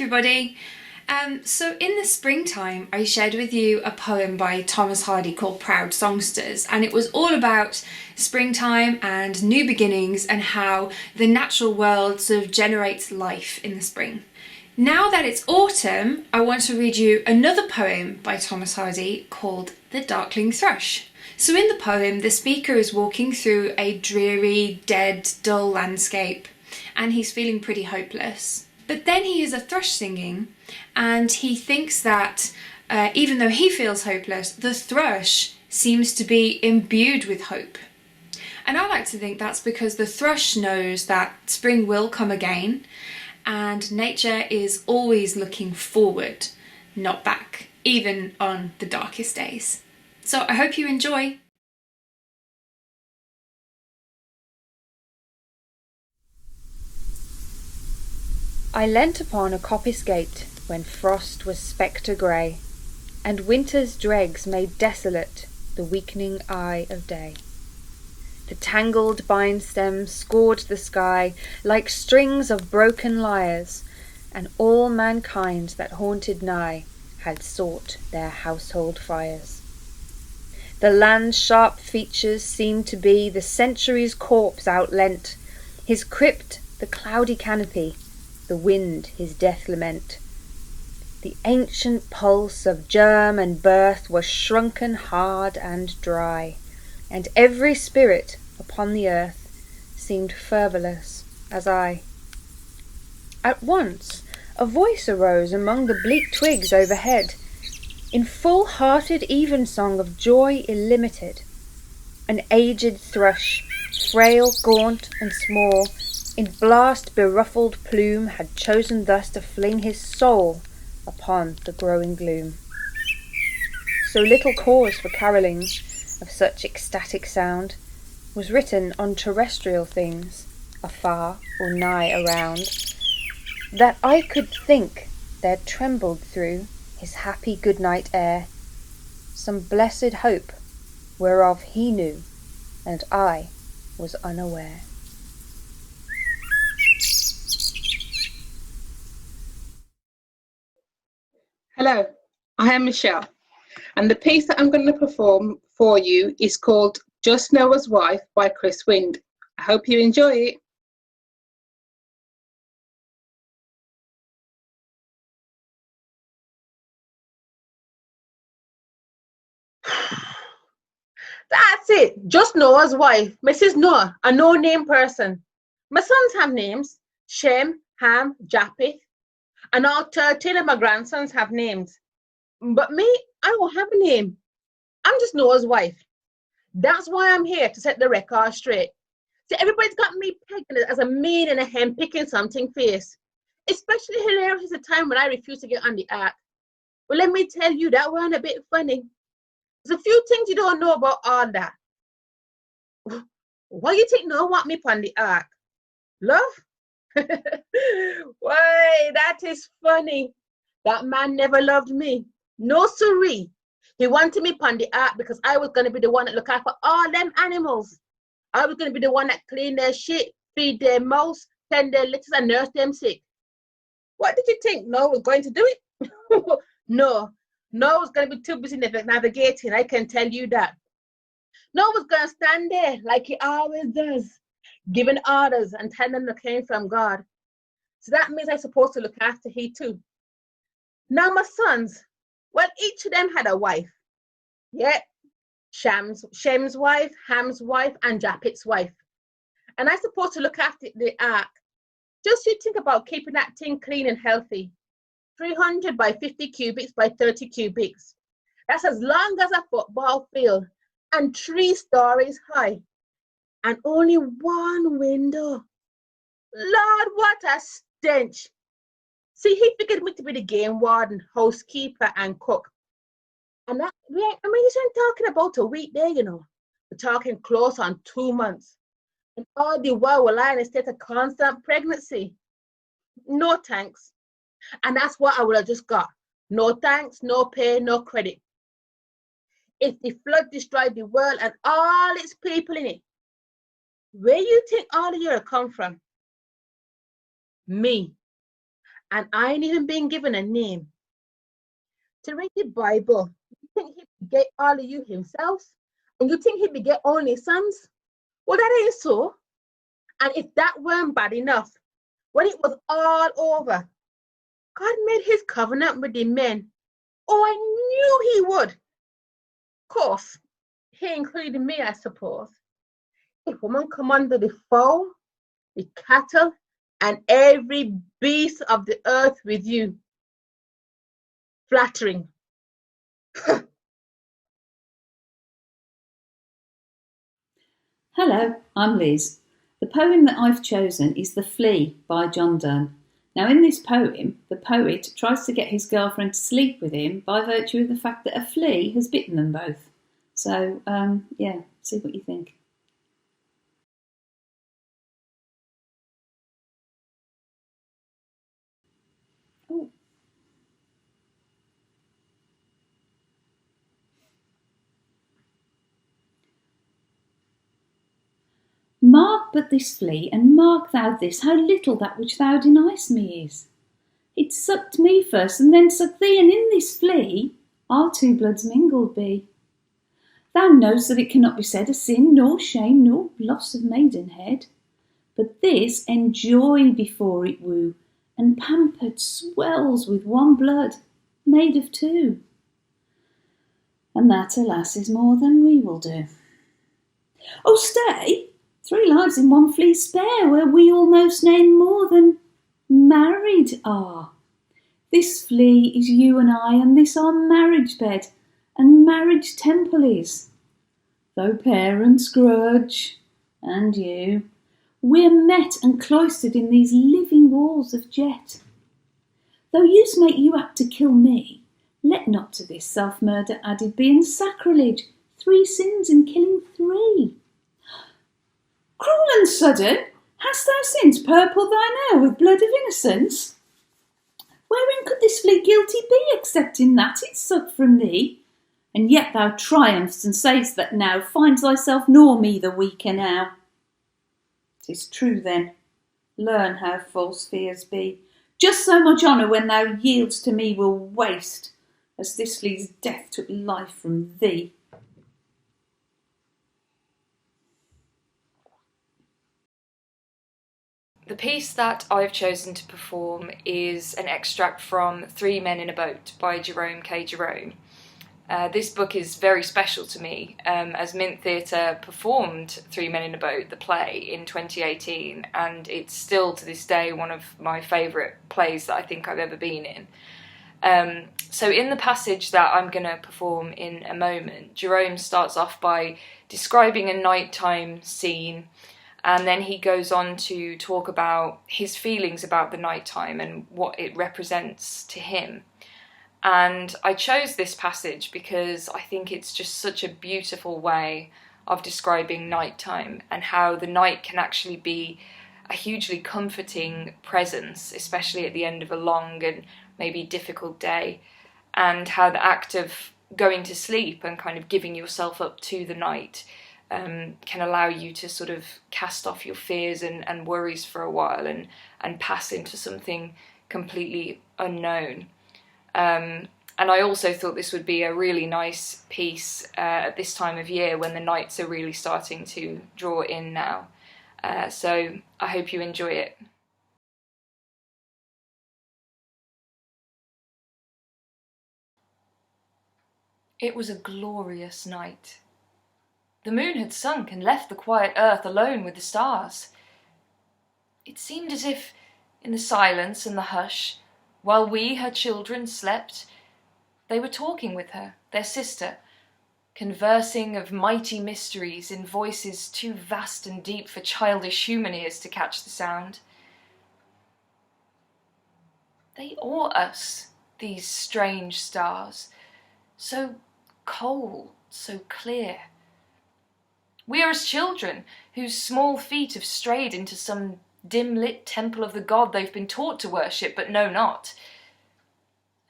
everybody. So in the springtime, I shared with you a poem by Thomas Hardy called Proud Songsters, and it was all about springtime and new beginnings and how the natural world sort of generates life in the spring. Now that it's autumn, I want to read you another poem by Thomas Hardy called The Darkling Thrush. So in the poem, the speaker is walking through a dreary, dead, dull landscape, and he's feeling pretty hopeless. But then he hears a thrush singing, and he thinks that even though he feels hopeless, the thrush seems to be imbued with hope. And I like to think that's because the thrush knows that spring will come again, and nature is always looking forward, not back, even on the darkest days. So I hope you enjoy. I leant upon a coppice gate when frost was spectre grey, and winter's dregs made desolate the weakening eye of day. The tangled vine stems scored the sky like strings of broken lyres, and all mankind that haunted nigh had sought their household fires. The land's sharp features seemed to be the century's corpse outleant, his crypt the cloudy canopy, the wind his death lament. The ancient pulse of germ and birth was shrunken hard and dry, and every spirit upon the earth seemed fervorless as I. At once a voice arose among the bleak twigs overhead, in full-hearted evensong of joy illimited. An aged thrush, frail, gaunt, and small, in blast-beruffled plume, had chosen thus to fling his soul upon the growing gloom. So little cause for carolling of such ecstatic sound was written on terrestrial things, afar or nigh around, that I could think there trembled through his happy good-night air some blessed hope whereof he knew, and I was unaware. Hello, I am Michelle, and the piece that I'm going to perform for you is called Just Noah's Wife by Chris Wind. I hope you enjoy it. That's it, just Noah's wife, Mrs. Noah, a no-name person. My sons have names, Shem, Ham, Japheth, and all 13 of my grandsons have names. But me, I don't have a name. I'm just Noah's wife. That's why I'm here, to set the record straight. See, everybody's got me pegged as a maid in a hen picking something fierce. Especially hilarious is the time when I refused to get on the ark. Well, let me tell you, that one a bit funny. There's a few things you don't know about all that. Why you think Noah want me on the ark? Love? Why, that is funny. That man never loved me. No siree. He wanted me on the ark because I was going to be the one that look after all them animals. I was going to be the one that clean their shit, feed their mouse, tend their litters, and nurse them sick. What did you think? Noah was going to do it? No. Noah was going to be too busy navigating, I can tell you that. Noah was going to stand there like he always does, giving orders and telling them they came from God. So that means I'm supposed to look after he too. Now my sons, well, each of them had a wife. Yeah, Shem's wife, Ham's wife, and Japheth's wife. And I'm supposed to look after the ark. Just you think about keeping that thing clean and healthy. 300 by 50 cubics by 30 cubics. That's as long as a football field and 3 stories high. And only one window. Lord, what a stench. See, he figured me to be the game warden, housekeeper, and cook. And that, he's not talking about a week there, you know. We're talking close on 2 months. And all the while we're lying in a state of constant pregnancy. No thanks. And that's what I would have just got. No thanks, no pay, no credit. If the flood destroyed the world and all its people in it, where do you think all the year come from? Me. and I ain't even been given a name. To read the Bible, you think he beget all of you himself? And you think he beget only sons? Well, that ain't so. And if that weren't bad enough, when it was all over, God made his covenant with the men. Oh, I knew he would. Of course, he included me, I suppose. If woman come under the fowl, the cattle, and every beast of the earth with you. Flattering. Hello, I'm Liz. The poem that I've chosen is The Flea by Donne. Now in this poem, the poet tries to get his girlfriend to sleep with him by virtue of the fact that a flea has bitten them both. So, see what you think. Oh. Mark but this flea, and mark thou this, how little that which thou deniest me is. It sucked me first, and then sucked thee, and in this flea our two bloods mingled be. Thou know'st that it cannot be said a sin, nor shame, nor loss of maidenhead. But this enjoy before it woo, and pampered swells with one blood, made of two. And that, alas, is more than we will do. Oh, stay! 3 lives in one flea spare, where we almost name more than married are. This flea is you and I, and this our marriage bed, and marriage temple is. Though parents grudge, and you, we're met and cloistered in these living walls of jet. Though use make you apt to kill me, let not to this self-murder added be, and sacrilege, 3 sins in killing 3. Cruel and sudden, hast thou since purpled thine hair with blood of innocence? Wherein could this flea guilty be, except in that it sucked from thee? And yet thou triumphst and say'st that now finds thyself nor me the weaker now. 'Tis true then, learn how false fears be. Just so much honour when thou yields to me will waste, as this flea's death took life from thee. The piece that I've chosen to perform is an extract from 3 Men in a Boat by Jerome K. Jerome. This book is very special to me, as Mint Theatre performed 3 Men in a Boat, the play, in 2018, and it's still to this day one of my favourite plays that I think I've ever been in. So in the passage that I'm going to perform in a moment, Jerome starts off by describing a nighttime scene, and then he goes on to talk about his feelings about the nighttime and what it represents to him. And I chose this passage because I think it's just such a beautiful way of describing nighttime, and how the night can actually be a hugely comforting presence, especially at the end of a long and maybe difficult day, and how the act of going to sleep and kind of giving yourself up to the night can allow you to sort of cast off your fears and worries for a while and pass into something completely unknown. And I also thought this would be a really nice piece at this time of year when the nights are really starting to draw in now. So I hope you enjoy it. It was a glorious night. The moon had sunk and left the quiet earth alone with the stars. It seemed as if, in the silence and the hush, while we, her children, slept, they were talking with her, their sister, conversing of mighty mysteries in voices too vast and deep for childish human ears to catch the sound. They awe us, these strange stars, so cold, so clear. We are as children whose small feet have strayed into some dim-lit temple of the god they've been taught to worship but know not.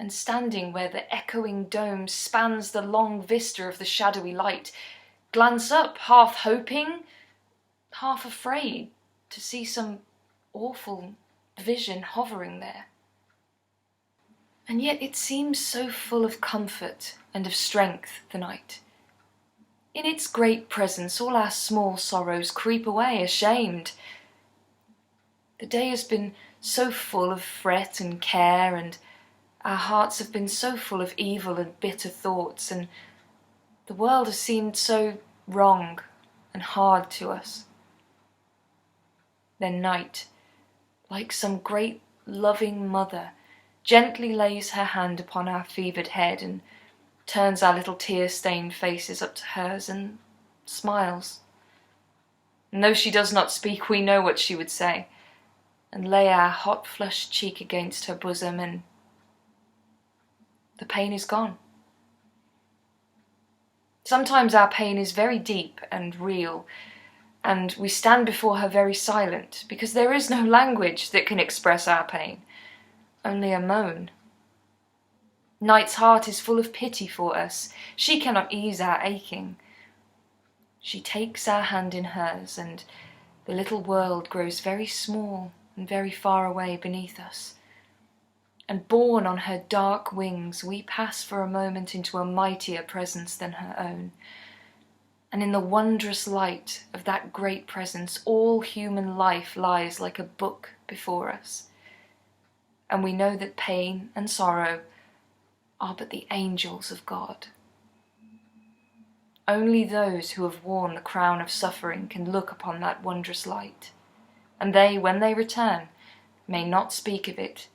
And standing where the echoing dome spans the long vista of the shadowy light, glance up, half hoping, half afraid to see some awful vision hovering there. And yet it seems so full of comfort and of strength, the night. In its great presence all our small sorrows creep away ashamed. The day has been so full of fret and care, and our hearts have been so full of evil and bitter thoughts, and the world has seemed so wrong and hard to us. Then night, like some great loving mother, gently lays her hand upon our fevered head and turns our little tear-stained faces up to hers and smiles. And though she does not speak, we know what she would say, and lay our hot flushed cheek against her bosom, and the pain is gone. Sometimes our pain is very deep and real, and we stand before her very silent, because there is no language that can express our pain, only a moan. Night's heart is full of pity for us. She cannot ease our aching. She takes our hand in hers, and the little world grows very small and very far away beneath us. And borne on her dark wings, we pass for a moment into a mightier presence than her own. And in the wondrous light of that great presence, all human life lies like a book before us. And we know that pain and sorrow are but the angels of God. Only those who have worn the crown of suffering can look upon that wondrous light, and they, when they return, may not speak of it,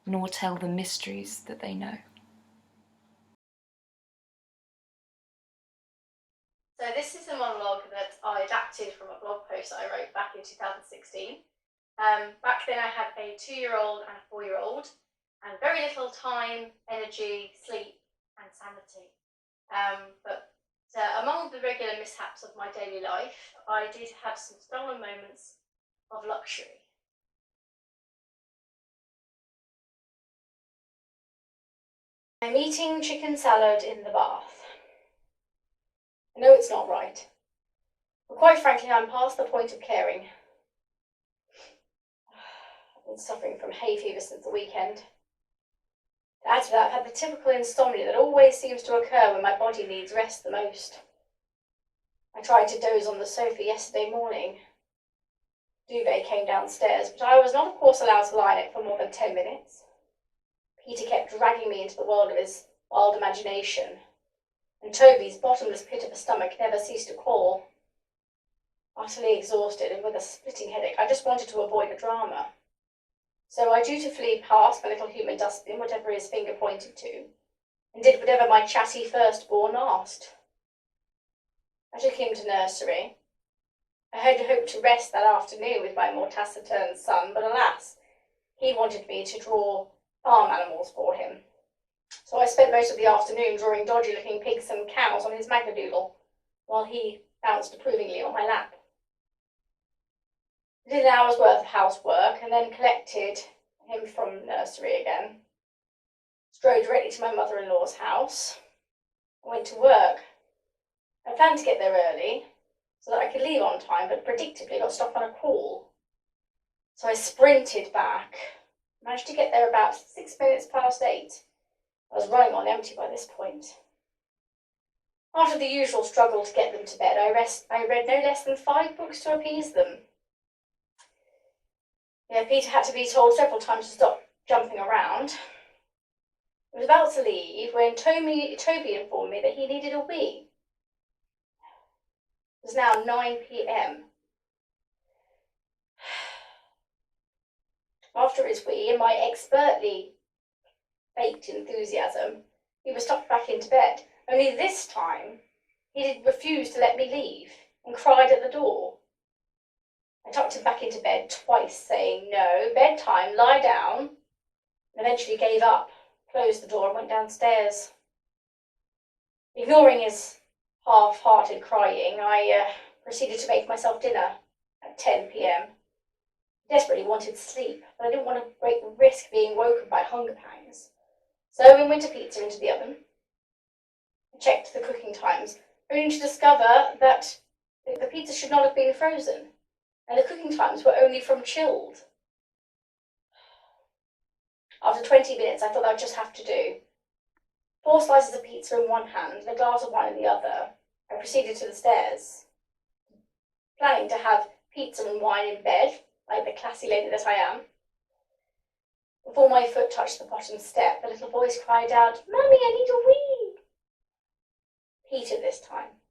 nor tell the mysteries that they know. So this is a monologue that I adapted from a blog post that I wrote back in 2016. Back then I had a 2-year-old and a 4-year-old, and very little time, energy, sleep and sanity. But among the regular mishaps of my daily life, I did have some stolen moments of luxury. I'm eating chicken salad in the bath. I know it's not right, but quite frankly, I'm past the point of caring. I've been suffering from hay fever since the weekend. To add to that, I've had the typical insomnia that always seems to occur when my body needs rest the most. I tried to doze on the sofa yesterday morning. Duvet came downstairs, but I was not, of course, allowed to lie in it for more than 10 minutes. Peter kept dragging me into the world of his wild imagination, and Toby's bottomless pit of a stomach never ceased to call. Utterly exhausted and with a splitting headache, I just wanted to avoid a drama. So I dutifully passed my little human dustbin, whatever his finger pointed to, and did whatever my chatty firstborn asked. I took him to nursery. I had hoped to rest that afternoon with my more taciturn son, but alas, he wanted me to draw farm animals for him. So I spent most of the afternoon drawing dodgy-looking pigs and cows on his magnadoodle, while he bounced approvingly on my lap. I did an hour's worth of housework, and then collected him from nursery again. Strode directly to my mother-in-law's house. I went to work. I planned to get there early, so that I could leave on time, but predictably got stopped on a call. So I sprinted back, managed to get there about 6 minutes past 8. I was running on empty by this point. After the usual struggle to get them to bed, I read no less than 5 books to appease them. Yeah, Peter had to be told several times to stop jumping around. I was about to leave when Toby informed me that he needed a wee. It was now 9 p.m. After his wee and my expertly faked enthusiasm, he was tucked back into bed. Only this time, he did refuse to let me leave and cried at the door. I tucked him back into bed twice, saying, "No, bedtime, lie down," and eventually gave up, closed the door and went downstairs. Ignoring his half-hearted crying, I proceeded to make myself dinner at 10 p.m. I desperately wanted sleep, but I didn't want to risk being woken by hunger pangs. So in went a pizza into the oven. I checked the cooking times, only to discover that the pizza should not have been frozen, and the cooking times were only from chilled. After 20 minutes, I thought I'd just have to do. 4 slices of pizza in one hand and a glass of wine in the other, I proceeded to the stairs, planning to have pizza and wine in bed, like the classy lady that I am. Before my foot touched the bottom step, the little voice cried out, "Mummy, I need a wee!" Peter this time.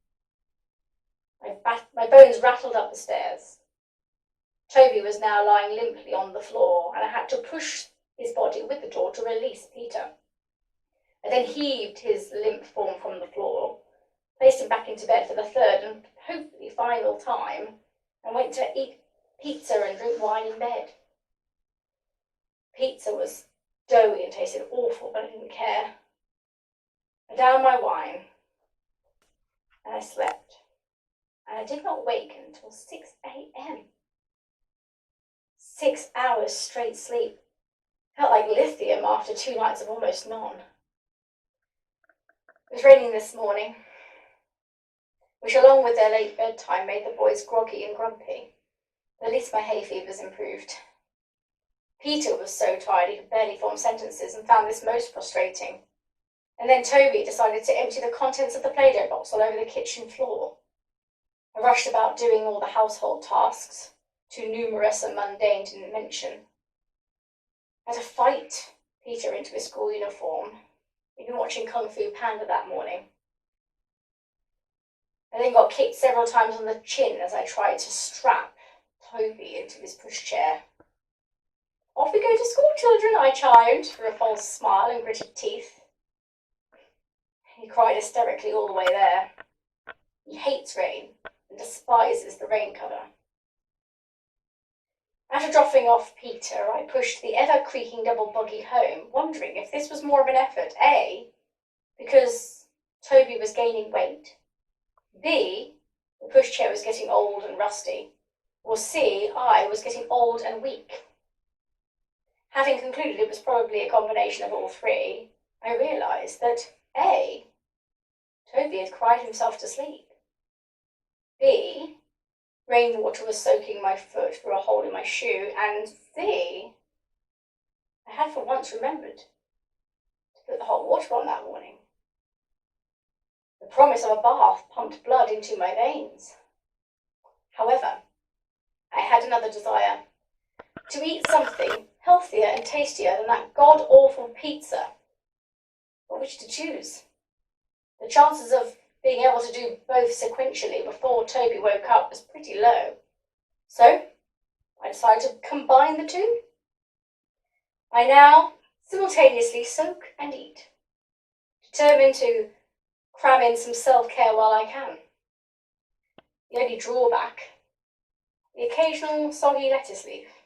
My bones rattled up the stairs. Toby was now lying limply on the floor, and I had to push his body with the door to release Peter. I then heaved his limp form from the floor, placed him back into bed for the third and hopefully final time, and went to eat pizza and drink wine in bed. Pizza was doughy and tasted awful, but I didn't care. I downed my wine, and I slept. And I did not wake until 6 a.m. 6 hours straight sleep. Felt like lithium after 2 nights of almost none. It was raining this morning, which along with their late bedtime made the boys groggy and grumpy. But at least my hay fever's improved. Peter was so tired he could barely form sentences and found this most frustrating. And then Toby decided to empty the contents of the Play-Doh box all over the kitchen floor. I rushed about doing all the household tasks, too numerous and mundane to mention. I had to fight Peter into his school uniform. He'd been watching Kung Fu Panda that morning. I then got kicked several times on the chin as I tried to strap Toby into his pushchair. "Off we go to school, children," I chimed, through a false smile and gritted teeth. He cried hysterically all the way there. He hates rain and despises the rain cover. After dropping off Peter, I pushed the ever-creaking double buggy home, wondering if this was more of an effort, A, because Toby was gaining weight, B, the pushchair was getting old and rusty, or C, I was getting old and weak. Having concluded it was probably a combination of all three, I realised that A, Toby had cried himself to sleep. B, rainwater was soaking my foot through a hole in my shoe, and C, I had for once remembered to put the hot water on that morning. The promise of a bath pumped blood into my veins. However, I had another desire, to eat something healthier and tastier than that god-awful pizza. But which to choose? The chances of being able to do both sequentially before Toby woke up was pretty low. So I decided to combine the two. I now simultaneously soak and eat, determined to cram in some self-care while I can. The only drawback, the occasional soggy lettuce leaf.